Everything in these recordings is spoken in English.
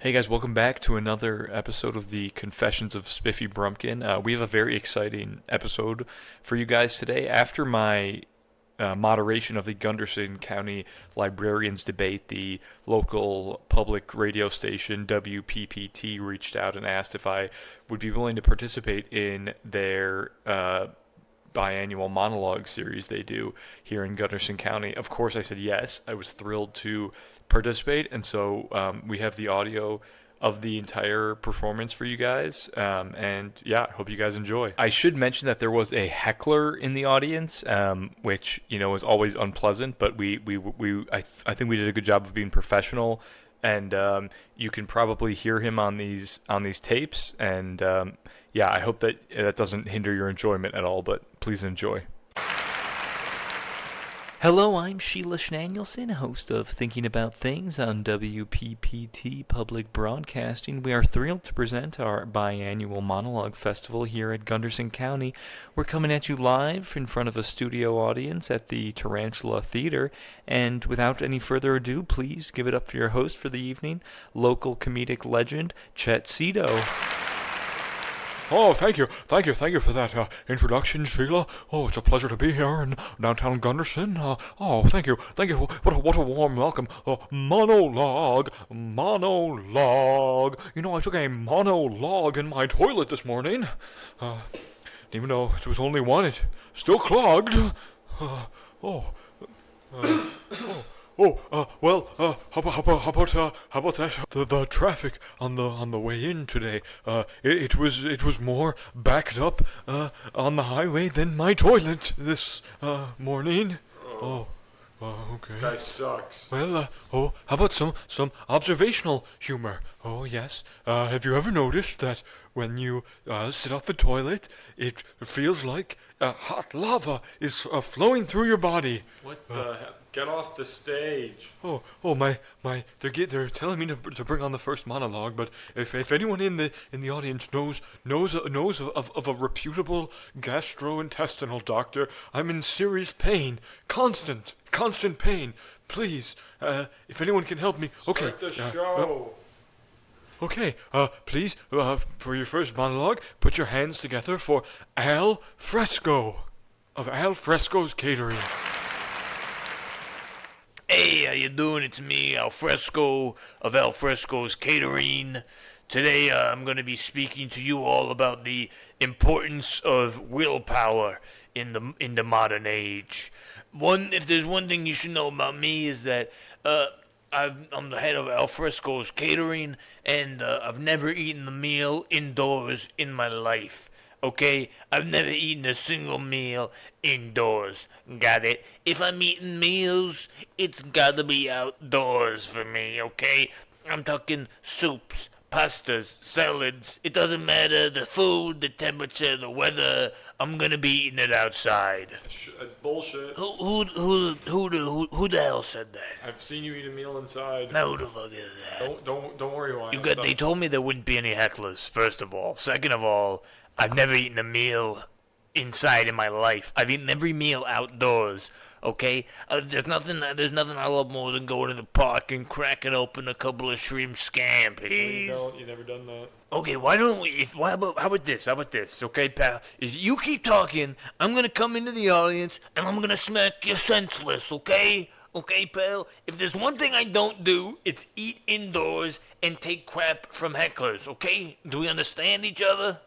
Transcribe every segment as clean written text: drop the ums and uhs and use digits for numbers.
Hey guys, welcome back to another episode of the Confessions of Spiffy Brumpkin. We have a very exciting episode for you guys today. After my moderation of the Gunderson County Librarians debate, the local public radio station WPPT reached out and asked if I would be willing to participate in their biannual monologue series they do here in Gunderson County. Of course, I said yes. I was thrilled to participate, and so we have the audio of the entire performance for you guys. And yeah, hope you guys enjoy. I should mention that there was a heckler in the audience, which is always unpleasant, but I think we did a good job of being professional. And you can probably hear him on these tapes, and yeah, I hope that doesn't hinder your enjoyment at all, but please enjoy. Hello, I'm Sheila Schnanielson, host of Thinking About Things on WPPT Public Broadcasting. We are thrilled to present our biannual monologue festival here at Gunderson County. We're coming at you live in front of a studio audience at the Tarantula Theater. And without any further ado, please give it up for your host for the evening, local comedic legend, Chet Cito. Oh, thank you for that introduction, Sheila. Oh, it's a pleasure to be here in downtown Gunderson. Thank you. What a warm welcome. Monologue. I took a monologue in my toilet this morning. Even though it was only one, it still clogged. How about that? The traffic on the way in today. It was more backed up on the highway than my toilet this morning. Okay. This guy sucks. Well, how about some observational humor? Oh, yes. Have you ever noticed that when you sit off the toilet, it feels like hot lava is flowing through your body? What the heck? Get off the stage. They're telling me to bring on the first monologue, but if anyone in the audience knows of a reputable gastrointestinal doctor, I'm in serious pain, constant pain. Please, if anyone can help me. Okay. Start the show. Okay, please, for your first monologue, put your hands together for Al Fresco of Al Fresco's Catering. Hey, how you doing? It's me, Al Fresco of Al Fresco's Catering. Today, I'm going to be speaking to you all about the importance of willpower in the modern age. If there's one thing you should know about me is that I'm the head of Al Fresco's Catering, and I've never eaten a meal indoors in my life. Okay, I've never eaten a single meal indoors. Got it? If I'm eating meals, it's gotta be outdoors for me, okay? I'm talking soups, pastas, salads. It doesn't matter the food, the temperature, the weather. I'm gonna be eating it outside. That's bullshit. Who the hell said that? I've seen you eat a meal inside. Now who the fuck is that? Don't worry, Ryan. They told me there wouldn't be any hecklers, first of all. Second of all, I've never eaten a meal inside in my life. I've eaten every meal outdoors, okay? There's nothing I love more than going to the park and cracking open a couple of shrimp scampies. You've never done that. Okay, how about this, okay, pal? If you keep talking, I'm gonna come into the audience and I'm gonna smack you senseless, okay? Okay, pal? If there's one thing I don't do, it's eat indoors and take crap from hecklers, okay? Do we understand each other?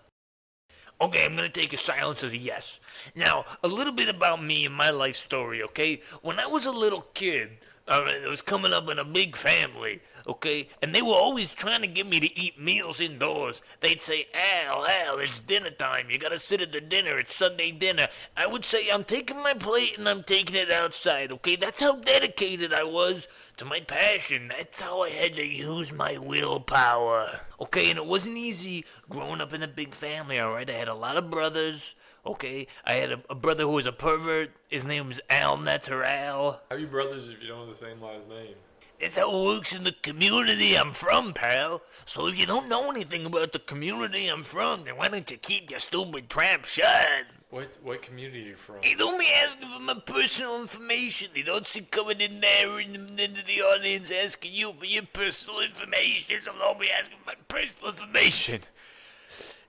Okay, I'm going to take a silence as a yes. Now, a little bit about me and my life story, okay? When I was a little kid, I was coming up in a big family, okay? And they were always trying to get me to eat meals indoors. They'd say, Al, it's dinner time. You got to sit at the dinner. It's Sunday dinner. I would say, I'm taking my plate and I'm taking it outside, okay? That's how dedicated I was to my passion. That's how I had to use my willpower. Okay, and it wasn't easy growing up in a big family, all right? I had a lot of brothers, okay? I had a brother who was a pervert. His name was Al Natural. How are you brothers if you don't have the same last name? It's how it works in the community I'm from, pal. So if you don't know anything about the community I'm from, then why don't you keep your stupid trap shut? What community are you from? They don't be asking for my personal information. They don't see coming in there into the audience asking you for your personal information. So they'll be asking for my personal information.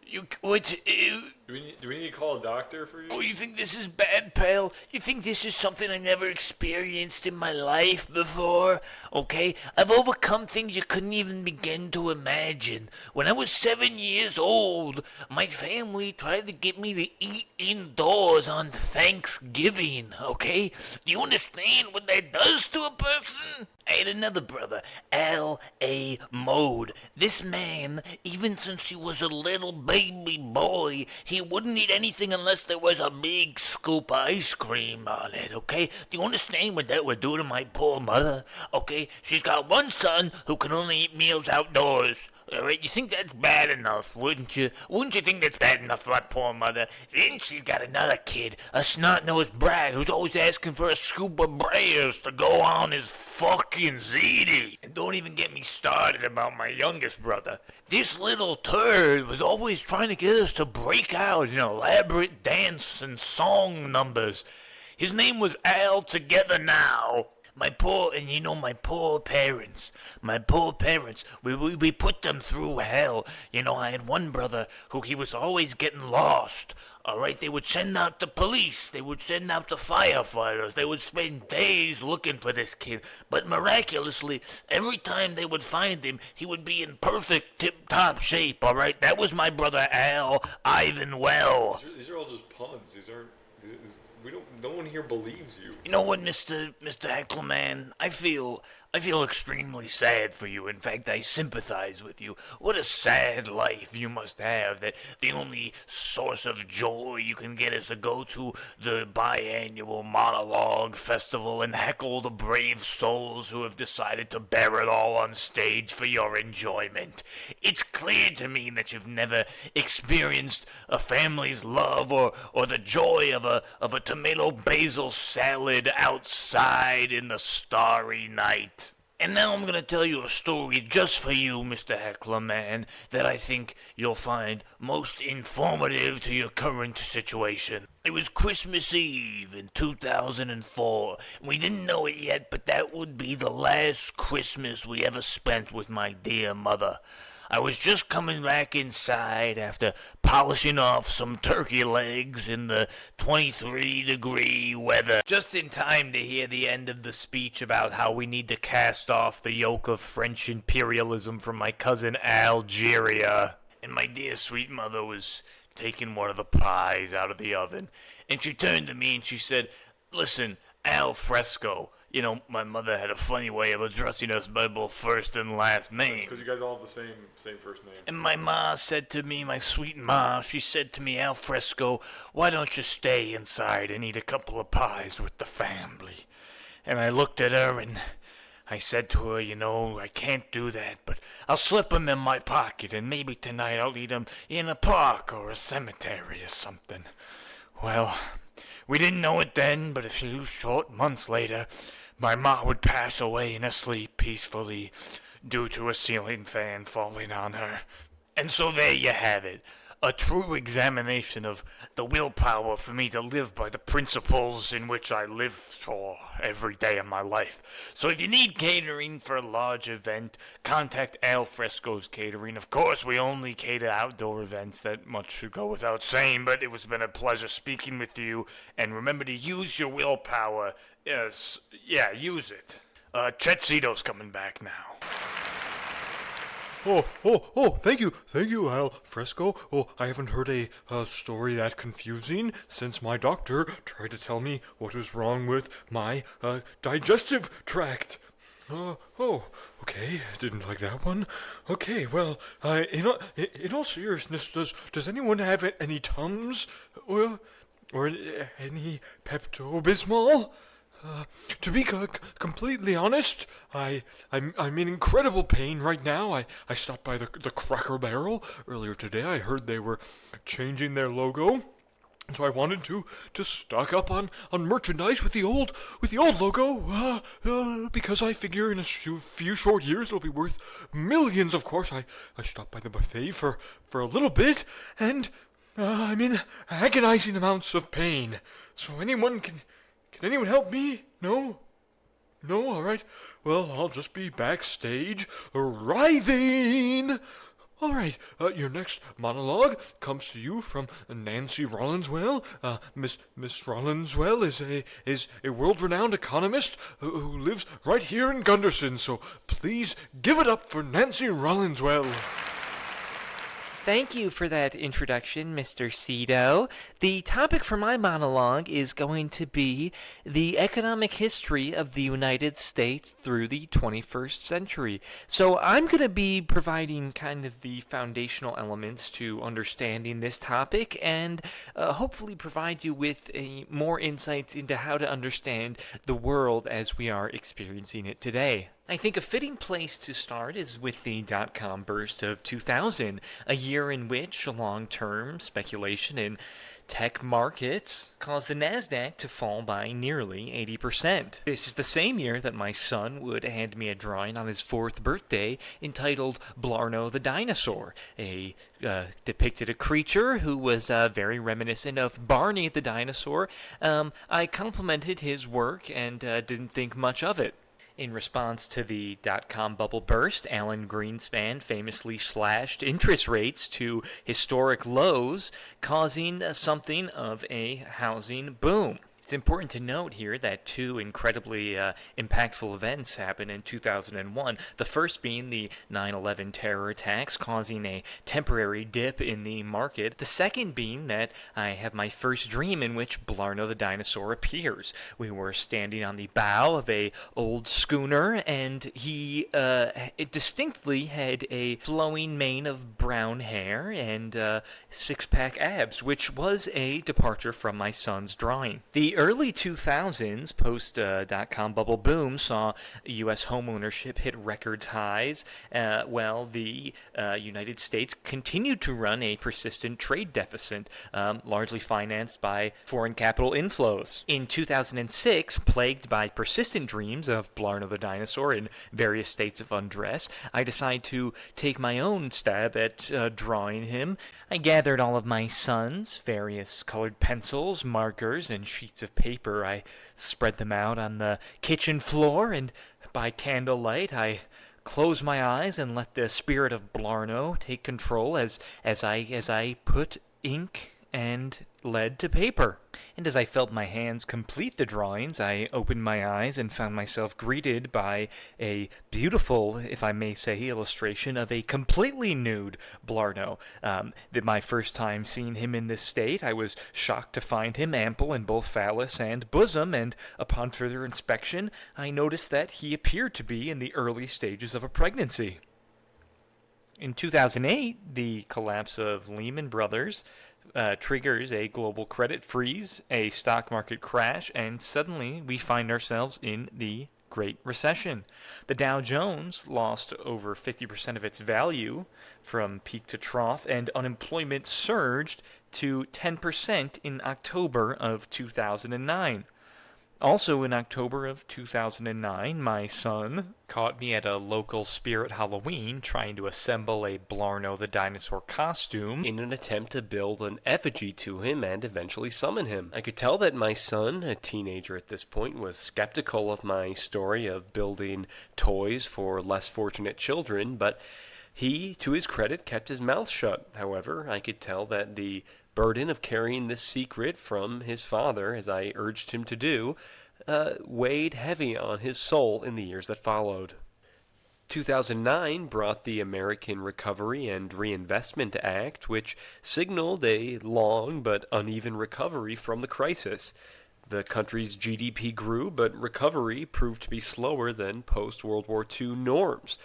Do we need to call a doctor for you? Oh, you think this is bad, pal? You think this is something I never experienced in my life before? Okay, I've overcome things you couldn't even begin to imagine. When I was 7 years old, my family tried to get me to eat indoors on Thanksgiving, okay? Do you understand what that does to a person? I had another brother, L.A. Mode. This man, even since he was a little baby boy, he wouldn't eat anything unless there was a big scoop of ice cream on it, okay? Do you understand what that would do to my poor mother? Okay, she's got one son who can only eat meals outdoors. Alright, you think that's bad enough, wouldn't you? Wouldn't you think that's bad enough for my poor mother? Then she's got another kid, a snot-nosed brat who's always asking for a scoop of Breyers to go on his fucking ziti. And don't even get me started about my youngest brother. This little turd was always trying to get us to break out in elaborate dance and song numbers. His name was Al Together Now. My poor parents, we put them through hell. I had one brother who he was always getting lost. Alright, they would send out the police, they would send out the firefighters, they would spend days looking for this kid. But miraculously, every time they would find him, he would be in perfect tip-top shape, alright? That was my brother Al Ivan Well. These are all just puns. These aren't. No one here believes you. You know what, Mr. Heckler, man? I feel extremely sad for you. In fact, I sympathize with you. What a sad life you must have, that the only source of joy you can get is to go to the biannual monologue festival and heckle the brave souls who have decided to bear it all on stage for your enjoyment. It's clear to me that you've never experienced a family's love or the joy of a tomato basil salad outside in the starry night. And now I'm going to tell you a story just for you, Mr. Heckler, man, that I think you'll find most informative to your current situation. It was Christmas Eve in 2004. We didn't know it yet, but that would be the last Christmas we ever spent with my dear mother. I was just coming back inside after polishing off some turkey legs in the 23-degree weather, just in time to hear the end of the speech about how we need to cast off the yoke of French imperialism from my cousin Algeria. And my dear sweet mother was taking one of the pies out of the oven, and she turned to me and she said, "Listen, al fresco." My mother had a funny way of addressing us by both first and last name. It's because you guys all have the same first name. And my ma said to me, my sweet ma, she said to me, "Al Fresco, why don't you stay inside and eat a couple of pies with the family?" And I looked at her and I said to her, I can't do that, but I'll slip 'em in my pocket and maybe tonight I'll eat 'em in a park or a cemetery or something. Well, we didn't know it then, but a few short months later, my ma would pass away in her sleep peacefully due to a ceiling fan falling on her. And so there you have it. A true examination of the willpower for me to live by the principles in which I live for every day of my life. So if you need catering for a large event, contact Al Fresco's Catering. Of course, we only cater outdoor events. That much should go without saying, but it has been a pleasure speaking with you. And remember to use your willpower. Yes, yeah, use it. Chetsitos coming back now. Thank you, Al Fresco. Oh, I haven't heard a story that confusing since my doctor tried to tell me what was wrong with my digestive tract. Okay, didn't like that one. Okay, well, in all seriousness, does anyone have any Tums or any Pepto-Bismol? To be completely honest, I'm in incredible pain right now. I stopped by the Cracker Barrel earlier today. I heard they were changing their logo, so I wanted to stock up on merchandise with the old logo. Because I figure in a few short years it'll be worth millions. Of course, I stopped by the buffet for a little bit, and I'm in agonizing amounts of pain. So can anyone help me? No? No? All right. Well, I'll just be backstage writhing. All right, your next monologue comes to you from Nancy Rollinswell. Miss Rollinswell is a world-renowned economist who lives right here in Gunderson. So please give it up for Nancy Rollinswell. Thank you for that introduction, Mr. Cito. The topic for my monologue is going to be the economic history of the United States through the 21st century. So I'm going to be providing kind of the foundational elements to understanding this topic and hopefully provide you with more insights into how to understand the world as we are experiencing it today. I think a fitting place to start is with the dot-com burst of 2000, a year in which long-term speculation in tech markets caused the NASDAQ to fall by nearly 80%. This is the same year that my son would hand me a drawing on his 4th birthday entitled Blarno the Dinosaur. Depicted a creature who was very reminiscent of Barney the dinosaur. I complimented his work and didn't think much of it. In response to the dot-com bubble burst, Alan Greenspan famously slashed interest rates to historic lows, causing something of a housing boom. It's important to note here that two incredibly impactful events happened in 2001. The first being the 9/11 terror attacks, causing a temporary dip in the market. The second being that I have my first dream in which Blarno the dinosaur appears. We were standing on the bow of a old schooner, and he distinctly had a flowing mane of brown hair and six-pack abs, which was a departure from my son's drawing. The early 2000s, post-dot-com bubble boom, saw U.S. home ownership hit records highs, while the United States continued to run a persistent trade deficit, largely financed by foreign capital inflows. In 2006, plagued by persistent dreams of Blarno the dinosaur in various states of undress, I decided to take my own stab at drawing him. I gathered all of my son's various colored pencils, markers, and sheets of paper. I spread them out on the kitchen floor, and by candlelight I closed my eyes and let the spirit of Blarno take control as I put ink and lead to paper. And as I felt my hands complete the drawings, I opened my eyes and found myself greeted by a beautiful, if I may say, illustration of a completely nude Blarno. My first time seeing him in this state, I was shocked to find him ample in both phallus and bosom, and upon further inspection, I noticed that he appeared to be in the early stages of a pregnancy. In 2008, the collapse of Lehman Brothers triggers a global credit freeze, a stock market crash, and suddenly we find ourselves in the Great Recession. The Dow Jones lost over 50% of its value from peak to trough, and unemployment surged to 10% in October of 2009. Also in October of 2009, my son caught me at a local Spirit Halloween trying to assemble a Blarno the dinosaur costume in an attempt to build an effigy to him and eventually summon him. I could tell that my son, a teenager at this point, was skeptical of my story of building toys for less fortunate children, but he, to his credit, kept his mouth shut. However, I could tell that the burden of carrying this secret from his father, as I urged him to do, weighed heavy on his soul in the years that followed. 2009 brought the American Recovery and Reinvestment Act, which signaled a long but uneven recovery from the crisis. The country's GDP grew, but recovery proved to be slower than post-World War II norms.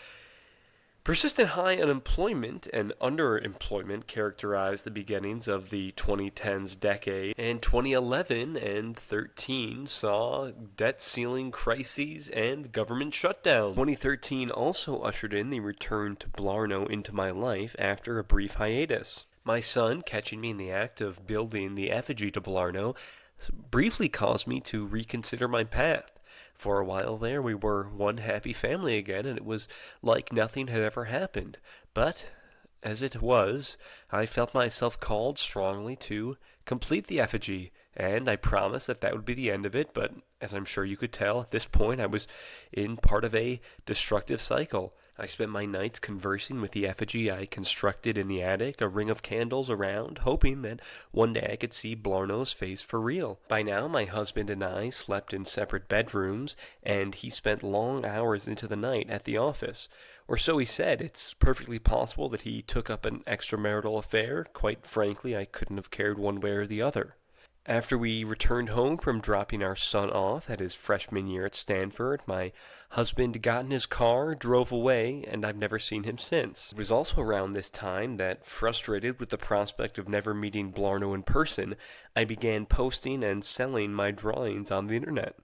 Persistent high unemployment and underemployment characterized the beginnings of the 2010s decade, and 2011 and 13 saw debt ceiling crises and government shutdown. 2013 also ushered in the return to Blarno into my life after a brief hiatus. My son, catching me in the act of building the effigy to Blarno, briefly caused me to reconsider my path. For a while there, we were one happy family again, and it was like nothing had ever happened. But as it was, I felt myself called strongly to complete the effigy, and I promised that that would be the end of it, but as I'm sure you could tell, at this point I was in part of a destructive cycle. I spent my nights conversing with the effigy I constructed in the attic, a ring of candles around, hoping that one day I could see Blarnow's face for real. By now, my husband and I slept in separate bedrooms, and he spent long hours into the night at the office. Or so he said. It's perfectly possible that he took up an extramarital affair. Quite frankly, I couldn't have cared one way or the other. After we returned home from dropping our son off at his freshman year at Stanford, my husband got in his car, drove away, and I've never seen him since. It was also around this time that, frustrated with the prospect of never meeting Blarnow in person, I began posting and selling my drawings on the internet.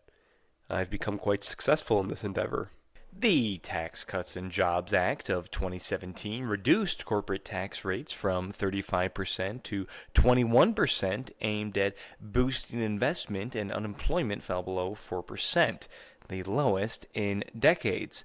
I've become quite successful in this endeavor. The Tax Cuts and Jobs Act of 2017 reduced corporate tax rates from 35% to 21%, aimed at boosting investment, and unemployment fell below 4%, the lowest in decades.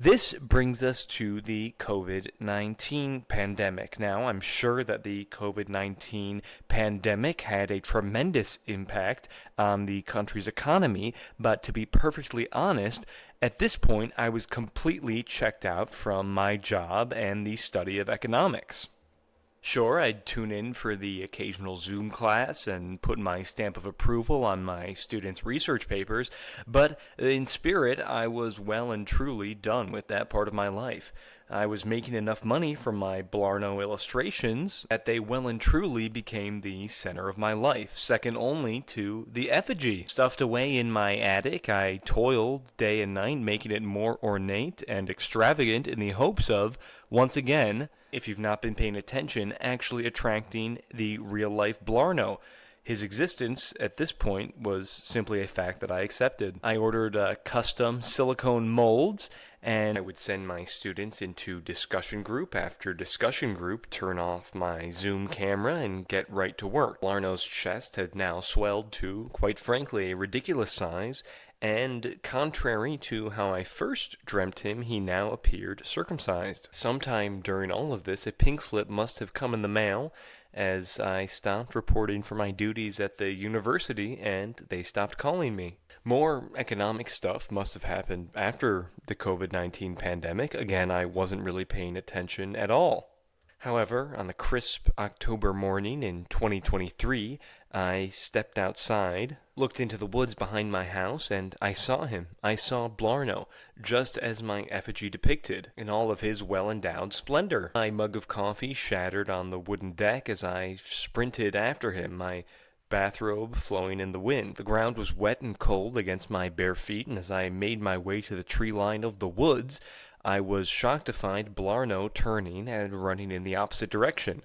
This brings us to the COVID-19 pandemic. Now, I'm sure that the COVID-19 pandemic had a tremendous impact on the country's economy, but to be perfectly honest, at this point, I was completely checked out from my job and the study of economics. Sure, I'd tune in for the occasional Zoom class and put my stamp of approval on my students' research papers, but in spirit, I was well and truly done with that part of my life. I was making enough money from my Blarnow illustrations that they well and truly became the center of my life, second only to the effigy. Stuffed away in my attic, I toiled day and night, making it more ornate and extravagant in the hopes of, once again, if you've not been paying attention, actually attracting the real-life Blarnow. His existence at this point was simply a fact that I accepted. I ordered custom silicone molds, and I would send my students into discussion group after discussion group, turn off my Zoom camera, and get right to work. Blarnow's chest had now swelled to, quite frankly, a ridiculous size, and contrary to how I first dreamt him, he now appeared circumcised. Sometime during all of this, a pink slip must have come in the mail, as I stopped reporting for my duties at the university, and they stopped calling me. More economic stuff must have happened after the COVID-19 pandemic. Again, I wasn't really paying attention at all. However, on a crisp October morning in 2023, I stepped outside, looked into the woods behind my house, and I saw him. I saw Blarnow, just as my effigy depicted, in all of his well-endowed splendor. My mug of coffee shattered on the wooden deck as I sprinted after him, my bathrobe flowing in the wind. The ground was wet and cold against my bare feet, and as I made my way to the tree line of the woods, I was shocked to find Blarnow turning and running in the opposite direction.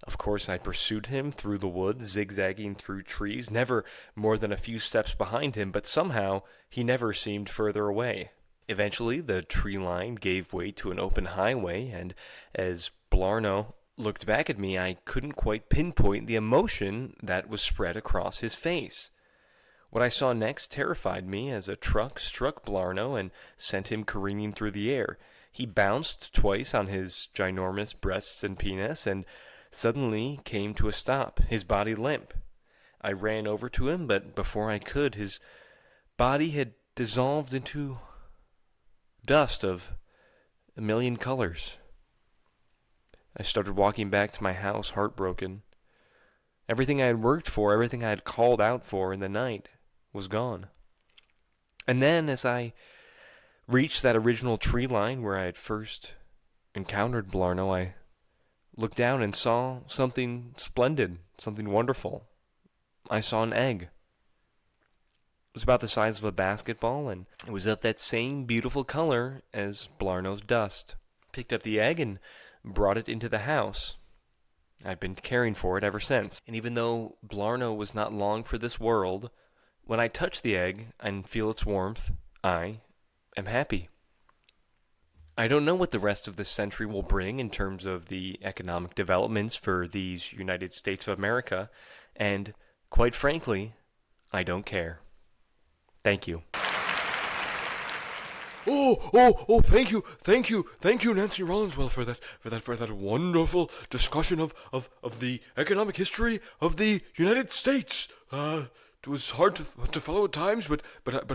Of course, I pursued him through the woods, zigzagging through trees, never more than a few steps behind him, but somehow he never seemed further away. Eventually, the tree line gave way to an open highway, and as Blarnow looked back at me, I couldn't quite pinpoint the emotion that was spread across his face. What I saw next terrified me as a truck struck Blarnow and sent him careening through the air. He bounced twice on his ginormous breasts and penis and suddenly came to a stop, his body limp. I ran over to him, but before I could, his body had dissolved into dust of a million colors. I started walking back to my house, heartbroken. Everything I had worked for, everything I had called out for in the night, was gone. And then, as I reached that original tree line where I had first encountered Blarnow, I looked down and saw something splendid, something wonderful. I saw an egg. It was about the size of a basketball, and it was of that same beautiful color as Blarnow's dust. Picked up the egg and brought it into the house. I've been caring for it ever since. And even though Blarnow was not long for this world, when I touch the egg and feel its warmth, I am happy. I don't know what the rest of this century will bring in terms of the economic developments for these United States of America, and quite frankly, I don't care. Thank you. Thank you, Nancy Rollinswell, for that wonderful discussion of the economic history of the United States. It was hard to follow at times, but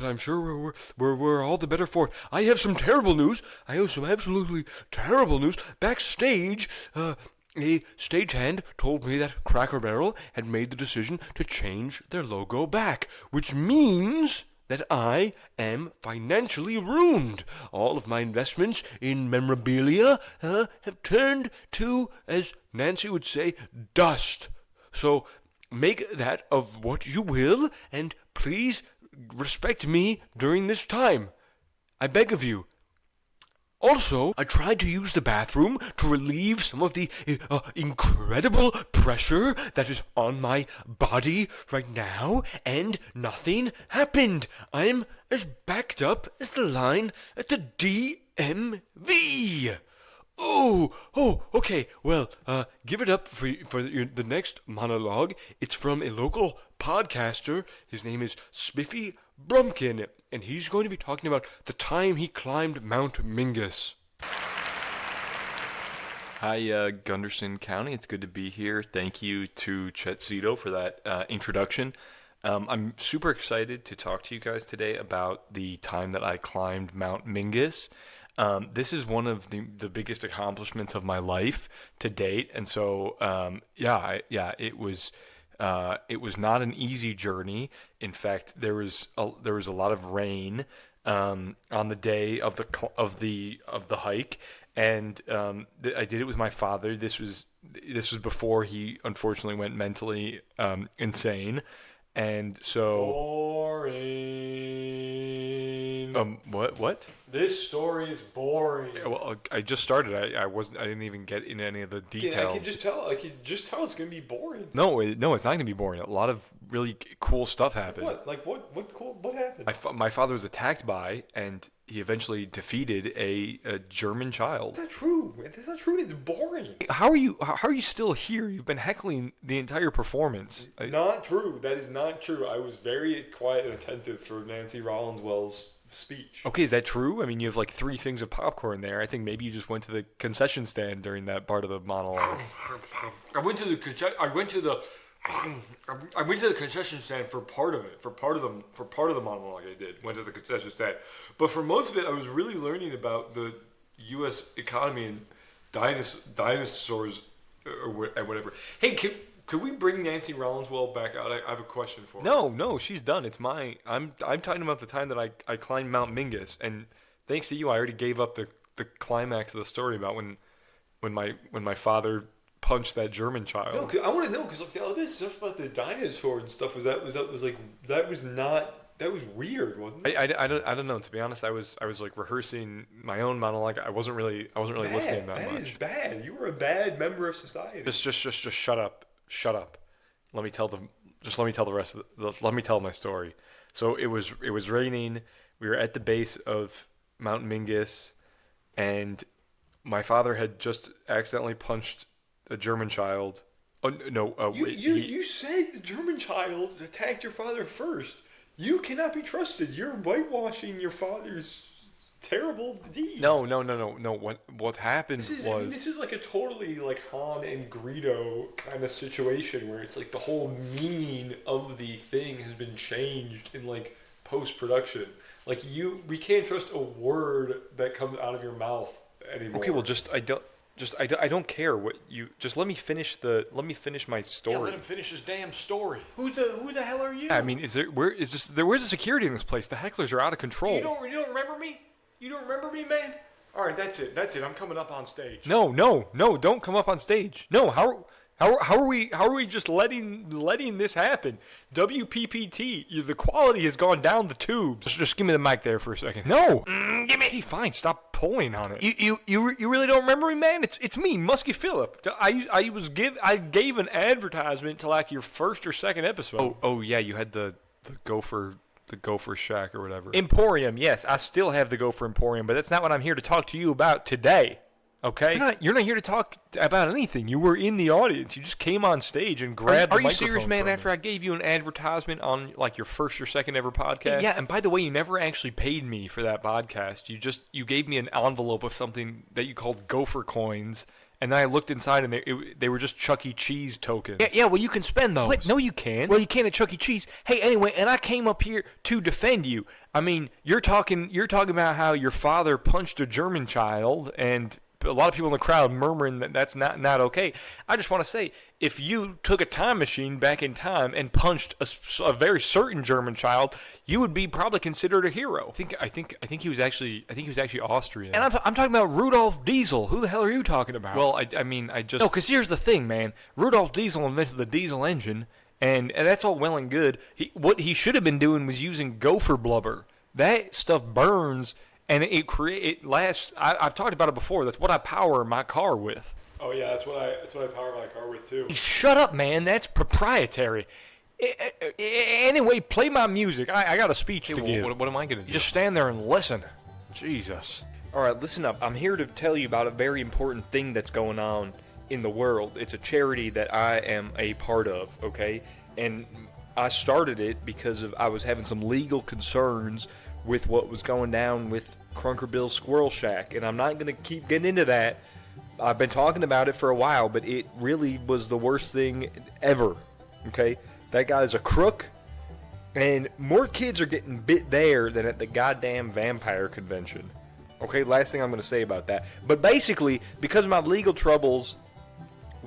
I'm sure we're all the better for it. I have some terrible news. I have some absolutely terrible news. Backstage, a stagehand told me that Cracker Barrel had made the decision to change their logo back, which means that I am financially ruined. All of my investments in memorabilia have turned to, as Nancy would say, dust. So make that of what you will, and please respect me during this time. I beg of you. Also, I tried to use the bathroom to relieve some of the incredible pressure that is on my body right now, and nothing happened. I'm as backed up as the line at the DMV. Okay. Well, give it up for the next monologue. It's from a local podcaster. His name is Spiffy Brumpkin, and he's going to be talking about the time he climbed Mount Mingus. Hi, Gunderson County. It's good to be here. Thank you to Chet Zito for that introduction. I'm super excited to talk to you guys today about the time that I climbed Mount Mingus. This is one of the biggest accomplishments of my life to date, and so it was not an easy journey. In fact, there was a lot of rain on the day of the hike, and I did it with my father. This was before he unfortunately went mentally insane, and so. Boring. What? This story is boring. Well, I just started. I didn't even get into any of the details. I can just tell it's gonna be boring. No, it's not gonna be boring. A lot of really cool stuff happened. What? Like what? What cool? What happened? My father was attacked by, and he eventually defeated a German child. That's not true. That's not true. It's boring. How are you still here? You've been heckling the entire performance. Not true. That is not true. I was very quiet and attentive for Nancy Rollinswell's speech. Okay, is that true? I mean, you have like 3 things of popcorn there. I think maybe you just went to the concession stand during that part of the monologue. I went to the concession stand for part of it. For part of the monologue I did. Went to the concession stand. But for most of it, I was really learning about the U.S. economy and dinosaurs or whatever. Hey, could we bring Nancy Rollinswell back out? I have a question for her. No, she's done. It's mine. I'm talking about the time that I climbed Mount Mingus, and thanks to you, I already gave up the climax of the story about when my father punched that German child. No, cause I want to know because all this stuff about the dinosaur and stuff was weird, wasn't it? I don't know. To be honest, I was like rehearsing my own monologue. I wasn't really listening that much. That is bad. You were a bad member of society. Just shut up. Shut up. Let me tell the rest of let me tell my story. So it was raining. We were at the base of Mount Mingus, and my father had just accidentally punched a German child. Oh no! You said the German child attacked your father first. You cannot be trusted. You're whitewashing your father's terrible deeds. No. What happened was... this is like a totally like Han and Greedo kind of situation where it's like the whole meaning of the thing has been changed in like post-production. Like we can't trust a word that comes out of your mouth anymore. Okay, well I don't care what you... Just let me finish my story. Yeah, let him finish his damn story. Who the hell are you? I mean, where's the security in this place? The hecklers are out of control. You don't remember me? You don't remember me, man? All right, that's it. I'm coming up on stage. No, don't come up on stage. No, how are we just letting this happen? WPPT, the quality has gone down the tubes. Just give me the mic there for a second. No, give me. Hey, fine, stop pulling on it. You really don't remember me, man? It's me, Muskie Phillip. I gave an advertisement to like your first or second episode. Oh yeah, you had the Gopher. The Gopher Shack or whatever. Emporium, yes. I still have the Gopher Emporium, but that's not what I'm here to talk to you about today. Okay? You're not here to talk about anything. You were in the audience. You just came on stage and grabbed Are the you serious, microphone man? from me. After I gave you an advertisement on like your first or second ever podcast? Yeah, and by the way, you never actually paid me for that podcast. You gave me an envelope of something that you called gopher coins, and then I looked inside and they were just Chuck E. Cheese tokens. Yeah, well, you can spend those. Wait, no, you can't. Well, you can at Chuck E. Cheese. Hey, anyway, and I came up here to defend you. I mean, you're talking about how your father punched a German child, and a lot of people in the crowd murmuring that that's not okay. I just want to say, if you took a time machine back in time and punched a very certain German child, you would be probably considered a hero. I think he was actually Austrian. And I'm talking about Rudolf Diesel. Who the hell are you talking about? Well, I mean, I just no, because here's the thing, man. Rudolf Diesel invented the diesel engine, and that's all well and good. What he should have been doing was using gopher blubber. That stuff burns. And it lasts. I've talked about it before. That's what I power my car with. Oh yeah, that's what I power my car with too. Shut up, man. That's proprietary. Anyway, play my music. I got a speech to give. What am I gonna do? You just stand there and listen. Jesus. All right, listen up. I'm here to tell you about a very important thing that's going on in the world. It's a charity that I am a part of. Okay, and I started it because I was having some legal concerns with what was going down with Crunker Bill's Squirrel Shack, and I'm not going to keep getting into that. I've been talking about it for a while, but it really was the worst thing ever, okay? That guy's a crook, and more kids are getting bit there than at the goddamn vampire convention. Okay, last thing I'm going to say about that. But basically, because of my legal troubles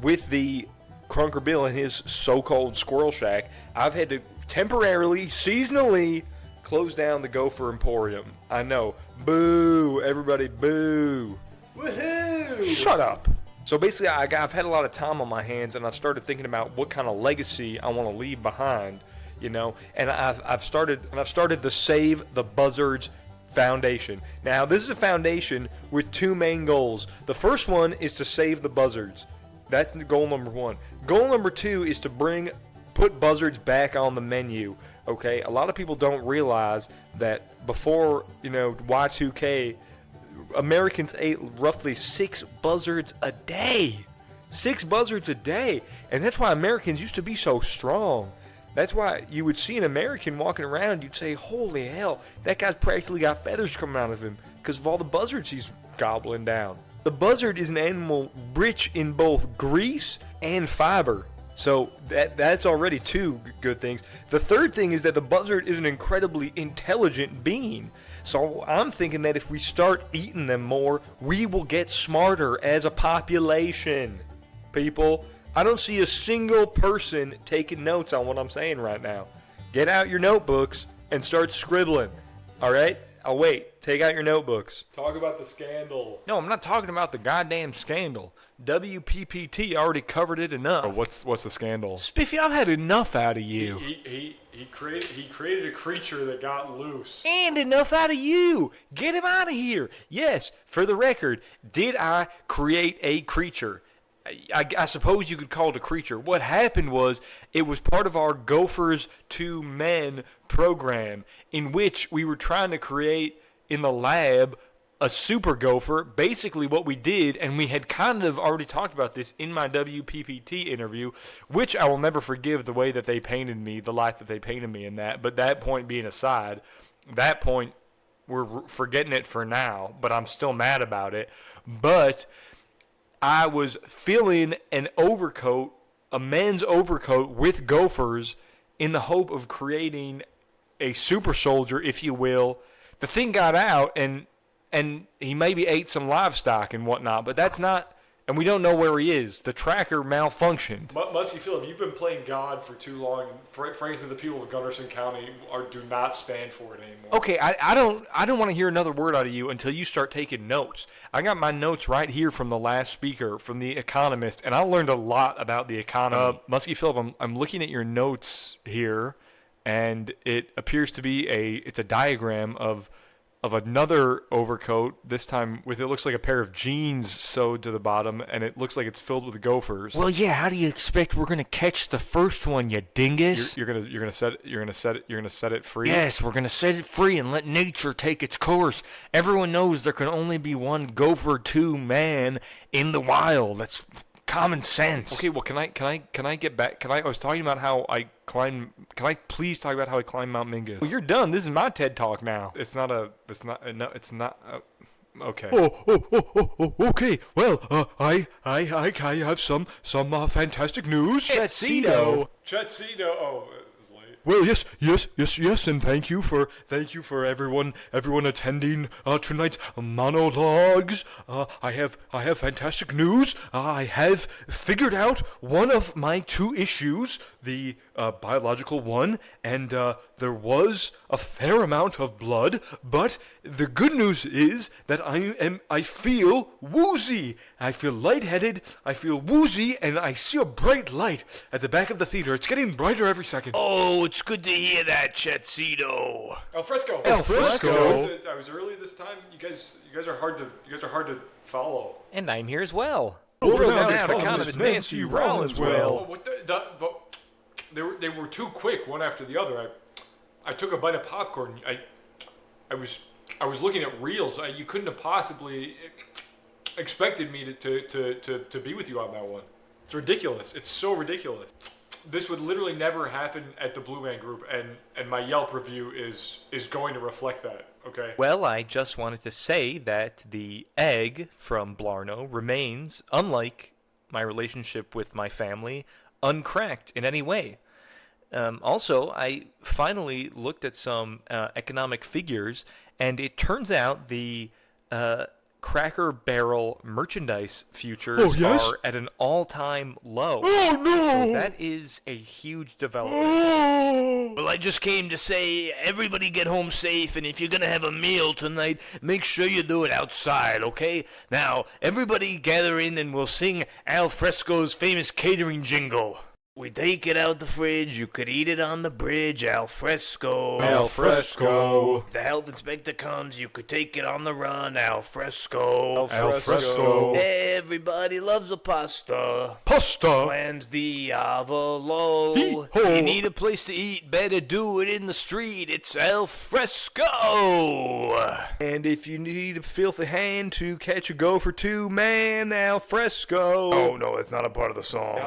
with the Crunker Bill and his so-called Squirrel Shack, I've had to temporarily, seasonally, close down the Gopher Emporium. I know. Boo! Everybody boo! Woohoo! Shut up! So basically, I've had a lot of time on my hands, and I've started thinking about what kind of legacy I want to leave behind, you know. And I've started the Save the Buzzards Foundation. Now, this is a foundation with two main goals. The first one is to save the buzzards. That's goal number one. Goal number two is to put buzzards back on the menu. Okay, a lot of people don't realize that before, Y2K, Americans ate roughly 6 buzzards a day. 6 buzzards a day. And that's why Americans used to be so strong. That's why you would see an American walking around, you'd say, holy hell, that guy's practically got feathers coming out of him because of all the buzzards he's gobbling down. The buzzard is an animal rich in both grease and fiber. So that's already 2 good things. The third thing is that the buzzard is an incredibly intelligent being. So I'm thinking that if we start eating them more, we will get smarter as a population. People, I don't see a single person taking notes on what I'm saying right now. Get out your notebooks and start scribbling. All right? I'll wait. Take out your notebooks. Talk about the scandal. No, I'm not talking about the goddamn scandal. WPPT already covered it enough. Oh, what's the scandal? Spiffy, I've had enough out of you. He created a creature that got loose. And enough out of you. Get him out of here. Yes, for the record, did I create a creature? I suppose you could call it a creature. What happened was it was part of our Gophers to Men program in which we were trying to create in the lab a super gopher. Basically what we did, and we had kind of already talked about this in my WPPT interview, which I will never forgive the way that they painted me, the light that they painted me in that. But that point being aside, that point, we're forgetting it for now, but I'm still mad about it. But I was filling an overcoat, a men's overcoat with gophers in the hope of creating a super soldier, if you will. The thing got out, and he maybe ate some livestock and whatnot, but that's not, and we don't know where he is. The tracker malfunctioned. Muskie Phillip, you've been playing God for too long, and frankly, the people of Gunderson County do not stand for it anymore. Okay, I don't want to hear another word out of you until you start taking notes. I got my notes right here from the last speaker, from The Economist, and I learned a lot about the economy. Muskie Phillip, I'm looking at your notes here, and it appears to be it's a diagram of of another overcoat, this time with it looks like a pair of jeans sewed to the bottom, and it looks like it's filled with gophers. Well, yeah, how do you expect we're gonna catch the first one, you dingus? You're gonna set it free. Yes, we're gonna set it free and let nature take its course. Everyone knows there can only be one gopher 2 man in the wild. That's common sense. Okay, well, can I get back? I was talking about how I climb. Can I please talk about how I climb Mount Mingus? Well, you're done. This is my TED talk now. It's not. Okay. Okay. Well, I have some fantastic news. Chetcedo. Oh, it was late. Well, yes, and thank you for everyone attending tonight's monologues. I have fantastic news. I have figured out one of my 2 issues, the biological one, and there was a fair amount of blood, but the good news is that I feel woozy. I feel lightheaded, I feel woozy, and I see a bright light at the back of the theater. It's getting brighter every second. Oh, it's good to hear that, Chetcedo. Al fresco. I was early this time. You guys are hard to follow. And I'm here as well. Over now to Economist Nancy Rollins. Oh, what they were too quick, one after the other. I took a bite of popcorn. I was looking at reels. You couldn't have possibly expected me to be with you on that one. It's ridiculous. It's so ridiculous. This would literally never happen at the Blue Man Group, and my Yelp review is going to reflect that. Okay. Well, I just wanted to say that the egg from Blarno remains, unlike my relationship with my family, uncracked in any way. Also, I finally looked at some economic figures, and it turns out the Cracker Barrel merchandise futures are at an all-time low. Oh, no! So that is a huge development. Well, I just came to say, everybody get home safe, and if you're gonna have a meal tonight, make sure you do it outside, okay? Now, everybody gather in and we'll sing Al Fresco's famous catering jingle. We take it out the fridge, you could eat it on the bridge, al fresco. Al fresco. If the health inspector comes, you could take it on the run, al fresco. Al fresco. Everybody loves a pasta. Pasta. Plans diavolo. Hee-ho. If you need a place to eat, better do it in the street. It's al fresco. And if you need a filthy hand to catch a gopher 2 man, al fresco. Oh no, that's not a part of the song.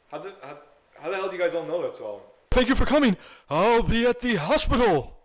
How the hell do you guys all know that song? Thank you for coming. I'll be at the hospital.